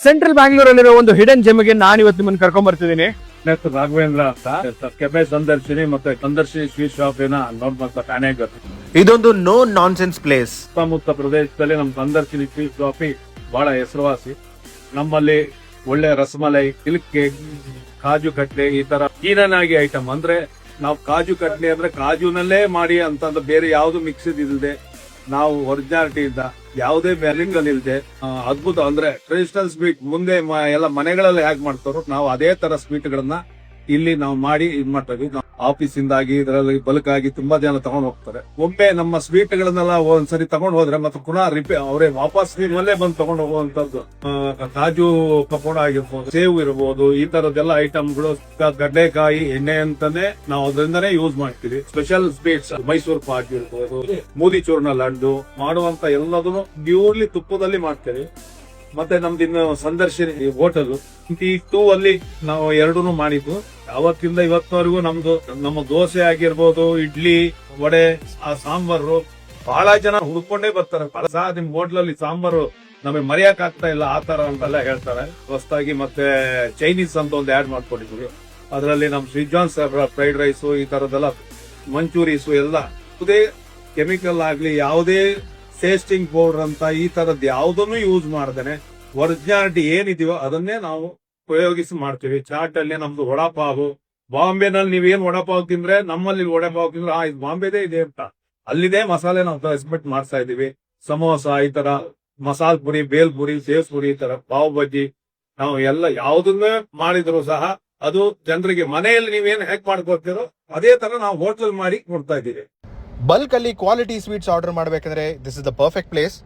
Central ಬ್ಯಾಂಗ್ಳೂರಲ್ಲಿರೋ ಒಂದು hidden ಜೆಮ್ಗೆ ನಾನು ಇವತ್ತು ನಿಮ್ಮನ್ನು ಕರ್ಕೊಂಡ್ ಬರ್ತಿದ್ದೀನಿ. ರಾಘವೇಂದ್ರ ಅಂತ ಕೆಫೆ ಸಂದರ್ಶಿನಿ ಮತ್ತೆ ಸಂದರ್ಶಿನಿ ಸ್ವೀಟ್ ಶಾಪ್ ಏನ ನೋಡ್ಬಂತ ಠಾಣೆಗರ್. ಇದೊಂದು ನೋ ನಾನ್ಸೆನ್ಸ್ ಪ್ಲೇಸ್. ಸುತ್ತಮುತ್ತ ಪ್ರದೇಶದಲ್ಲಿ ನಮ್ಮ ಸಂದರ್ಶಿನಿ ಸ್ವೀಟ್ ಶಾಪಿ ಬಹಳ ಹೆಸರುವಾಸಿ. ನಮ್ಮಲ್ಲಿ ಒಳ್ಳೆ ರಸಮಲೈ, ಮಿಲ್ಕ್ ಕೇಕ್, ಕಾಜು ಕಟ್ಲೆ ಈ ತರ ಕ್ಲೀನಾಗಿ ಐಟಮ್. ಅಂದ್ರೆ ನಾವು ಕಾಜು ಕಟ್ಲೆ ಅಂದ್ರೆ ಕಾಜುನಲ್ಲೇ ಮಾಡಿ ಅಂತ ಬೇರೆ ಯಾವ್ದು ಮಿಕ್ಸ್ ಇಲ್ಲದೆ ನಾವು ಒರಿಜಿನಾಲಿಟಿ ಇಂದ ಯಾವುದೇ ಬ್ಯಾಲಿಂಗ್ ಅಲ್ಲಿ ಇಲ್ಲದೆ ಅದ್ಭುತ ಅಂದ್ರೆ ಟ್ರೆಡಿಷನಲ್ ಸ್ವೀಟ್ ಮುಂದೆ ಎಲ್ಲ ಮನೆಗಳಲ್ಲಿ ಹೇಗೆ ಮಾಡ್ತಾರೋ ನಾವು ಅದೇ ತರ ಸ್ವೀಟ್ ಗಳನ್ನ ಇಲ್ಲಿ ನಾವು ಮಾಡಿ ಇದ್ ಮಾಡ್ತೀವಿ. ಆಫೀಸ್ ಇಂದಾಗಿ ಇದರಲ್ಲಿ ಬಲ್ಕ್ ಆಗಿ ತುಂಬಾ ಜನ ತಗೊಂಡ್ ಹೋಗ್ತಾರೆ. ಒಮ್ಮೆ ನಮ್ಮ ಸ್ವೀಟ್ ಗಳನ್ನೆಲ್ಲ ಒಂದ್ಸರಿ ತಗೊಂಡ್ ಹೋದ್ರೆ ಮತ್ತೆ ಪುನಃ ಅವರೇ ವಾಪಸ್ ನಿಮ್ಮಲ್ಲೇ ಬಂದು ತಗೊಂಡ್ ಹೋಗುವಂತದ್ದು. ಕಾಜು ಪಕೋಡ ಆಗಿರ್ಬೋದು, ಸೇವ್ ಇರ್ಬೋದು, ಈ ತರದೆಲ್ಲ ಐಟಮ್ಗಳು, ಕಡಲೆಕಾಯಿ ಎಣ್ಣೆ ಅಂತಾನೆ ನಾವು ಅದರಿಂದನೇ ಯೂಸ್ ಮಾಡ್ತೀವಿ. ಸ್ಪೆಷಲ್ ಸ್ವೀಟ್ಸ್ ಮೈಸೂರು ಪಾಕ್ ಇರ್ಬೋದು, ಮೋದಿ ಚೂರ್ಣ ಲಡ್ಡು ಮಾಡುವಂತ ಎಲ್ಲದನ್ನು ಪ್ಯೂರ್ಲಿ ತುಪ್ಪದಲ್ಲಿ ಮಾಡ್ತೀವಿ. ಮತ್ತೆ ನಮ್ದು ಇನ್ನು ಸಂದರ್ಶಿನಿ ಹೋಟೆಲ್ 2 ಅಲ್ಲಿ ನಾವು ಎರಡೂ ಮಾಡಿದ್ದು. ಅವತ್ತಿಂದ ಇವತ್ತವರೆಗೂ ನಮ್ಮ ದೋಸೆ ಆಗಿರ್ಬೋದು, ಇಡ್ಲಿ, ವಡೆ, ಆ ಸಾಂಬಾರು ಬಹಳ ಜನ ಹುಡ್ಕೊಂಡೇ ಬರ್ತಾರೆ. ಸಹ ನಿಮ್ ಹೋಟ್ಲಲ್ಲಿ ಸಾಂಬಾರು ನಮಗೆ ಮರೆಯಕ್ ಆಗ್ತಾ ಇಲ್ಲ ಆ ತರ ಅಂತೆಲ್ಲ ಹೇಳ್ತಾರೆ. ಹೊಸದಾಗಿ ಮತ್ತೆ ಚೈನೀಸ್ ಅಂತ ಒಂದು ಆಡ್ ಮಾಡ್ಕೊಂಡಿದ್ವಿ. ಅದರಲ್ಲಿ ನಮ್ ಶ್ರೀಜಾನ್ ಸರ್ ಫ್ರೈಡ್ ರೈಸ್, ಈ ತರದೆಲ್ಲ ಮಂಚೂರೀಸ್ ಎಲ್ಲ ಯಾವುದೇ ಕೆಮಿಕಲ್ ಆಗ್ಲಿ, ಯಾವುದೇ ಟೇಸ್ಟಿಂಗ್ ಪೌಡರ್ ಅಂತ ಈ ತರದ್ ಯಾವುದನ್ನು ಯೂಸ್ ಮಾಡ್ದೇನೆ ಒರಿಜಿನಾಲಿಟಿ ಏನಿದೆಯೋ ಅದನ್ನೇ ನಾವು ಉಪಯೋಗಿಸಿ ಮಾಡ್ತೀವಿ. ಚಾಟ್ ಅಲ್ಲಿ ನಮ್ದು ವಡಾಪಾವು, ಬಾಂಬೆನಲ್ಲಿ ನೀವೇನ್ ವಡಾಪಾವ್ ತಿಂದ್ರೆ ನಮ್ಮಲ್ಲಿ ವಡಾಪಾವ್ ತಿಂದ್ರೆ ಇದು ಬಾಂಬೆದೇ ಇದೆ ಅಂತ ಅಲ್ಲಿದೆ ಮಸಾಲೆ ನಾವು ಎಕ್ಸ್ಪೆಕ್ಟ್ ಮಾಡ್ತಾ ಇದೀವಿ. ಸಮೋಸ, ಈ ತರ ಮಸಾಲ್ ಪುರಿ, ಬೇಲ್ ಪುರಿ, ಸೇವ್ ಪುರಿ, ಈ ತರ ಪಾವ್ ಬಜ್ಜಿ, ನಾವು ಎಲ್ಲ ಯಾವುದನ್ನೇ ಮಾಡಿದ್ರು ಸಹ ಅದು ಜನರಿಗೆ ಮನೆಯಲ್ಲಿ ನೀವೇನ್ ಹೇಗ್ ಮಾಡ್ಕೊಡ್ತೀರೋ ಅದೇ ತರ ನಾವು ಹೋಟೆಲ್ ಮಾಡಿ ಕೊಡ್ತಾ ಇದ್ದೀವಿ. ಬಲ್ಕ್ ಅಲ್ಲಿ ಕ್ವಾಲಿಟಿ ಸ್ವೀಟ್ಸ್ ಆರ್ಡರ್ ಮಾಡಬೇಕಂದ್ರೆ this is the perfect place.